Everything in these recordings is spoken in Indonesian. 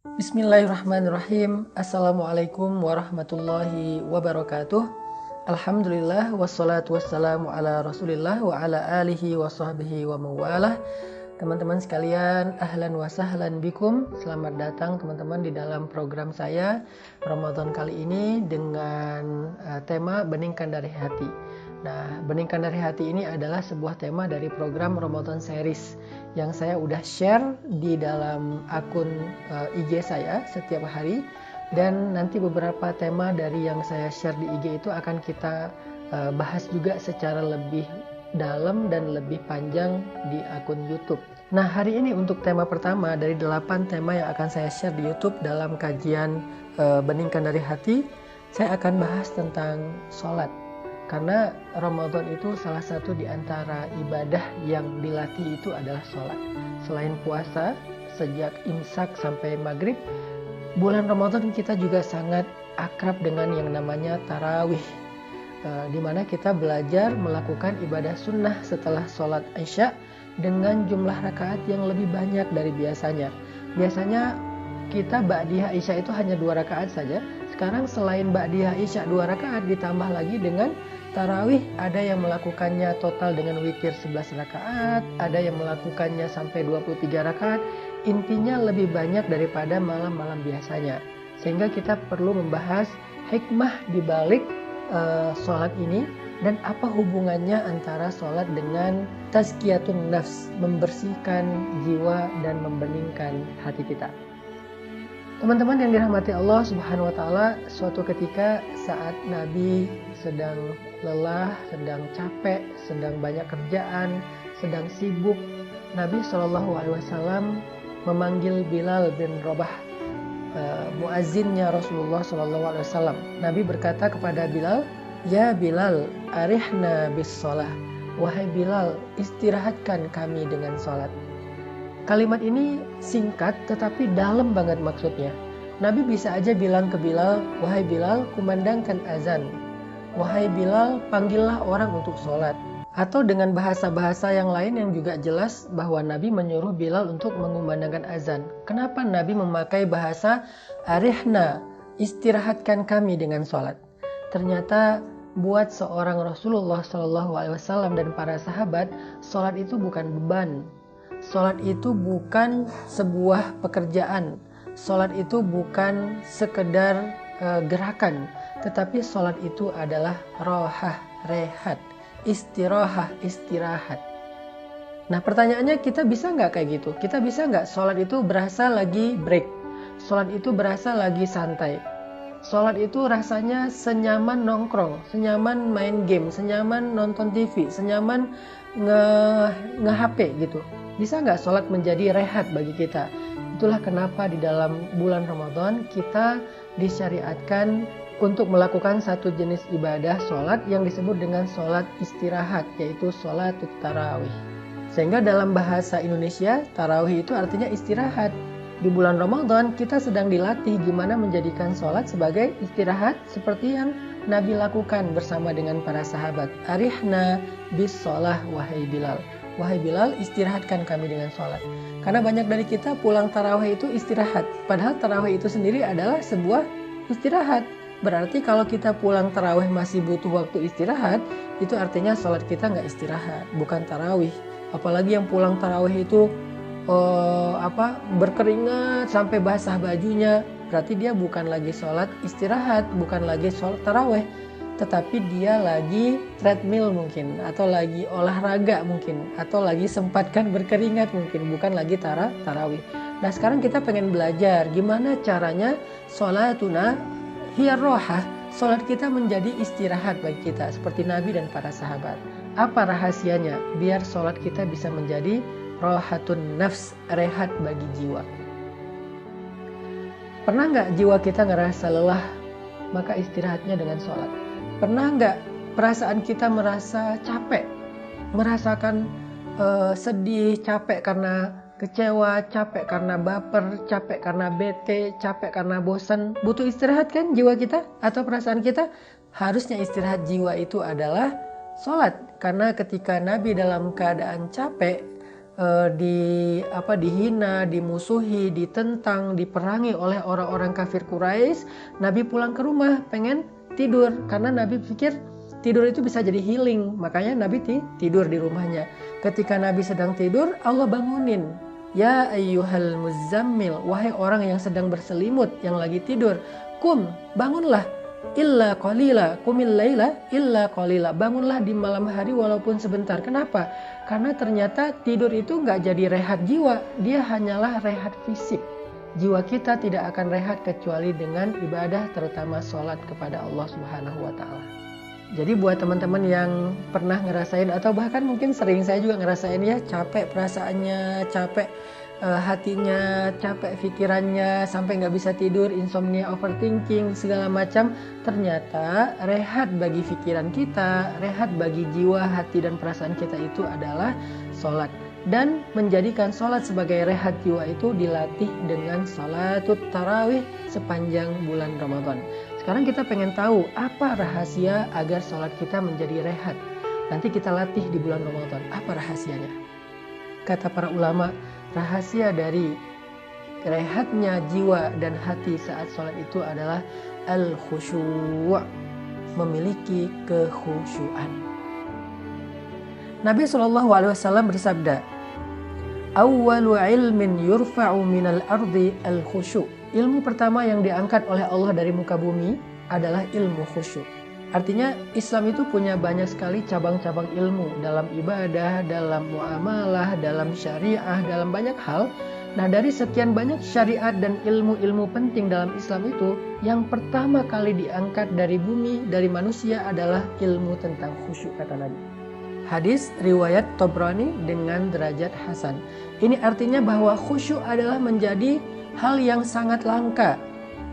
Bismillahirrahmanirrahim. Assalamualaikum warahmatullahi wabarakatuh. Alhamdulillah wassalatu wassalamu ala rasulillah wa ala alihi wa sahbihi wa mawalah. Teman-teman sekalian, ahlan wa sahlan bikum. Selamat datang teman-teman di dalam program saya Ramadan kali ini dengan tema Beningkan dari Hati. Nah, Beningkan dari Hati ini adalah sebuah tema dari program Ramadan Series yang saya udah share di dalam akun IG saya setiap hari, dan nanti beberapa tema dari yang saya share di IG itu akan kita bahas juga secara lebih dalam dan lebih panjang di akun YouTube. Nah, hari ini untuk tema pertama dari 8 tema yang akan saya share di YouTube dalam kajian Beningkan dari Hati, saya akan bahas tentang sholat. Karena Ramadan itu salah satu di antara ibadah yang dilatih itu adalah sholat. Selain puasa, sejak imsak sampai maghrib, bulan Ramadan kita juga sangat akrab dengan yang namanya tarawih. Di mana kita belajar melakukan ibadah sunnah setelah sholat Isya dengan jumlah rakaat yang lebih banyak dari biasanya. Biasanya kita ba'diyah Isya itu hanya 2 rakaat saja. Sekarang selain ba'diyah Isya 2 rakaat ditambah lagi dengan tarawih, ada yang melakukannya total dengan witir 11 rakaat, ada yang melakukannya sampai 23 rakaat. Intinya lebih banyak daripada malam-malam biasanya. Sehingga kita perlu membahas hikmah di balik sholat ini dan apa hubungannya antara sholat dengan tazkiyatun nafs, membersihkan jiwa dan membeningkan hati kita. Teman-teman yang dirahmati Allah Subhanahu wa taala, suatu ketika saat Nabi sedang lelah, sedang capek, sedang banyak kerjaan, sedang sibuk, Nabi SAW memanggil Bilal bin Rabah, muazzinnya Rasulullah SAW. Nabi berkata kepada Bilal, "Ya Bilal, arihna bis sholah." Wahai Bilal, istirahatkan kami dengan sholat. Kalimat ini singkat tetapi dalam banget maksudnya. Nabi bisa aja bilang ke Bilal, "Wahai Bilal, kumandangkan azan. Wahai Bilal, panggillah orang untuk sholat." Atau dengan bahasa-bahasa yang lain yang juga jelas bahwa Nabi menyuruh Bilal untuk mengumandangkan azan. Kenapa Nabi memakai bahasa arihna, istirahatkan kami dengan sholat? Ternyata buat seorang Rasulullah SAW dan para sahabat, sholat itu bukan beban. Sholat itu bukan sebuah pekerjaan. Sholat itu bukan sekedar gerakan. Tetapi sholat itu adalah rohah, rehat, istirahat. Nah, pertanyaannya, kita bisa nggak kayak gitu? Kita bisa nggak sholat itu berasa lagi break? Sholat itu berasa lagi santai? Sholat itu rasanya senyaman nongkrong, senyaman main game, senyaman nonton TV, senyaman nge-HP gitu. Bisa nggak sholat menjadi rehat bagi kita? Itulah kenapa di dalam bulan Ramadan kita disyariatkan untuk melakukan satu jenis ibadah sholat yang disebut dengan sholat istirahat, yaitu sholat tarawih. Sehingga dalam bahasa Indonesia, tarawih itu artinya istirahat. Di bulan Ramadan kita sedang dilatih gimana menjadikan sholat sebagai istirahat seperti yang Nabi lakukan bersama dengan para sahabat. Arihna bis sholah wahai Bilal. Wahai Bilal, istirahatkan kami dengan sholat. Karena banyak dari kita pulang tarawih itu istirahat. Padahal tarawih itu sendiri adalah sebuah istirahat. Berarti kalau kita pulang tarawih masih butuh waktu istirahat, itu artinya sholat kita nggak istirahat, bukan tarawih. Apalagi yang pulang tarawih itu berkeringat sampai basah bajunya, berarti dia bukan lagi sholat istirahat, bukan lagi sholat tarawih, tetapi dia lagi treadmill mungkin, atau lagi olahraga mungkin, atau lagi sempatkan berkeringat mungkin, bukan lagi tarawih. Nah, sekarang kita pengen belajar gimana caranya sholatuna hiya rohah, sholat kita menjadi istirahat bagi kita seperti Nabi dan para sahabat. Apa rahasianya biar sholat kita bisa menjadi rohatun nafs, rehat bagi jiwa? Pernah nggak jiwa kita ngerasa lelah, maka istirahatnya dengan sholat? Pernah nggak perasaan kita merasa capek, merasakan sedih, capek karena kecewa, capek karena baper, capek karena bete, capek karena bosan? Butuh istirahat kan jiwa kita atau perasaan kita? Harusnya istirahat jiwa itu adalah sholat. Karena ketika Nabi dalam keadaan capek, dihina, dimusuhi, ditentang, diperangi oleh orang-orang kafir Quraisy, Nabi pulang ke rumah pengen tidur karena Nabi pikir tidur itu bisa jadi healing, makanya Nabi tidur di rumahnya. Ketika Nabi sedang tidur, Allah bangunin. Ya ayyuhal muzammil, wahai orang yang sedang berselimut, yang lagi tidur, kum, bangunlah. Illa qalila, qumil laila illa qalila. Bangunlah di malam hari walaupun sebentar. Kenapa? Karena ternyata tidur itu nggak jadi rehat jiwa, dia hanyalah rehat fisik. Jiwa kita tidak akan rehat kecuali dengan ibadah, terutama sholat kepada Allah Subhanahu wa Ta'ala. Jadi buat teman-teman yang pernah ngerasain atau bahkan mungkin sering, saya juga ngerasain ya, capek perasaannya, capek hatinya, capek pikirannya, sampai nggak bisa tidur, insomnia, overthinking, segala macam. Ternyata rehat bagi pikiran kita, rehat bagi jiwa, hati, dan perasaan kita itu adalah sholat. Dan menjadikan sholat sebagai rehat jiwa itu dilatih dengan sholatut tarawih sepanjang bulan Ramadan. Sekarang kita pengen tahu apa rahasia agar sholat kita menjadi rehat. Nanti kita latih di bulan Ramadan. Apa rahasianya? Kata para ulama, rahasia dari rehatnya jiwa dan hati saat sholat itu adalah al-khusyu', memiliki kekhusyuan. Nabi SAW bersabda, awwalu ilmin yurfa'u minal ardi al-khusyu'. Ilmu pertama yang diangkat oleh Allah dari muka bumi adalah ilmu khusyuk. Artinya Islam itu punya banyak sekali cabang-cabang ilmu dalam ibadah, dalam muamalah, dalam syariah, dalam banyak hal. Nah, dari sekian banyak syariat dan ilmu-ilmu penting dalam Islam itu, yang pertama kali diangkat dari bumi, dari manusia adalah ilmu tentang khusyuk, kata Nabi. Hadis riwayat Tabrani dengan derajat hasan. Ini artinya bahwa khusyuk adalah menjadi hal yang sangat langka.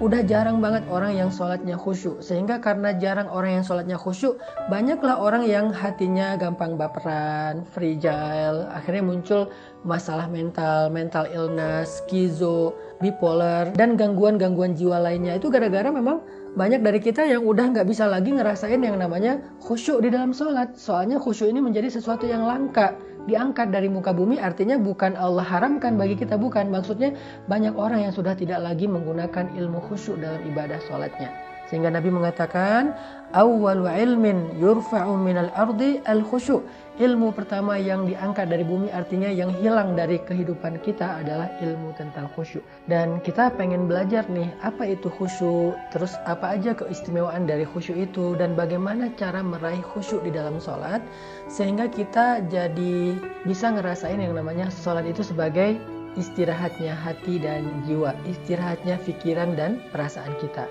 Udah jarang banget orang yang sholatnya khusyuk. Sehingga karena jarang orang yang sholatnya khusyuk, banyaklah orang yang hatinya gampang baperan, fragile. Akhirnya muncul masalah mental illness, skizo, bipolar, dan gangguan-gangguan jiwa lainnya. Itu gara-gara memang banyak dari kita yang udah nggak bisa lagi ngerasain yang namanya khusyuk di dalam sholat. Soalnya khusyuk ini menjadi sesuatu yang langka. Diangkat dari muka bumi artinya bukan Allah haramkan bagi kita, bukan. Maksudnya banyak orang yang sudah tidak lagi menggunakan ilmu khusyuk dalam ibadah sholatnya. Sehingga Nabi mengatakan, awwalu ilmin yurfa'u minal ardi al-khusyu'. Ilmu pertama yang diangkat dari bumi artinya yang hilang dari kehidupan kita adalah ilmu tentang khusyuk. Dan kita pengen belajar nih, apa itu khusyuk, terus apa aja keistimewaan dari khusyuk itu, dan bagaimana cara meraih khusyuk di dalam sholat, sehingga kita jadi bisa ngerasain yang namanya sholat itu sebagai istirahatnya hati dan jiwa, istirahatnya pikiran dan perasaan kita.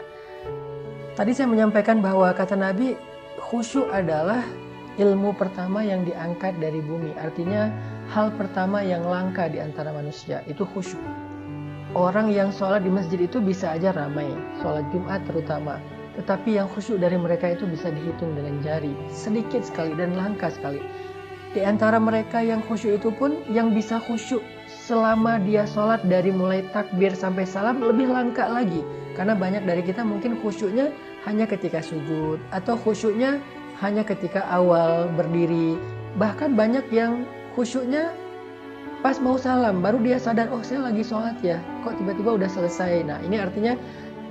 Tadi saya menyampaikan bahwa kata Nabi, khusyuk adalah ilmu pertama yang diangkat dari bumi. Artinya hal pertama yang langka di antara manusia itu khusyuk. Orang yang sholat di masjid itu bisa aja ramai, sholat Jumat terutama. Tetapi yang khusyuk dari mereka itu bisa dihitung dengan jari. Sedikit sekali dan langka sekali. Di antara mereka yang khusyuk itu pun, yang bisa khusyuk selama dia sholat dari mulai takbir sampai salam lebih langka lagi. Karena banyak dari kita mungkin khusyuknya hanya ketika sujud, atau khusyuknya hanya ketika awal berdiri. Bahkan banyak yang khusyuknya pas mau salam, baru dia sadar, oh saya lagi sholat ya, kok tiba-tiba udah selesai. Nah, ini artinya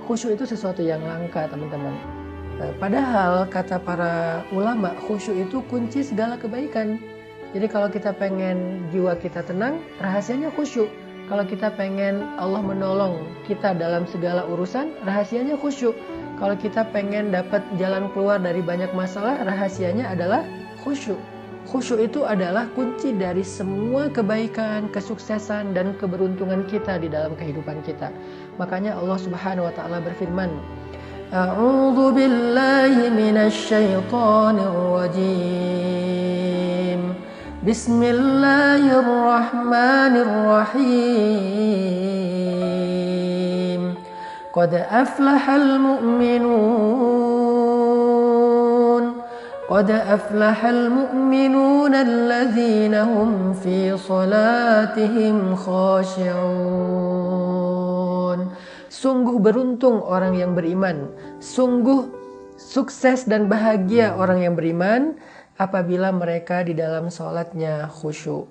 khusyuk itu sesuatu yang langka, teman-teman. Padahal kata para ulama, khusyuk itu kunci segala kebaikan. Jadi kalau kita pengen jiwa kita tenang, rahasianya khusyuk. Kalau kita pengen Allah menolong kita dalam segala urusan, rahasianya khusyuk. Kalau kita pengen dapat jalan keluar dari banyak masalah, rahasianya adalah khusyuk. Khusyuk itu adalah kunci dari semua kebaikan, kesuksesan, dan keberuntungan kita di dalam kehidupan kita. Makanya Allah Subhanahu wa Ta'ala berfirman, A'udzu billahi minasy syaithanir rajim. Bismillahirrahmanirrahim. Qad aflahal mu'minun. Qad aflahal mu'minun alladzina hum fi salatihim khashi'un. Sungguh beruntung orang yang beriman. Sungguh sukses dan bahagia orang yang beriman apabila mereka di dalam sholatnya khusyuk.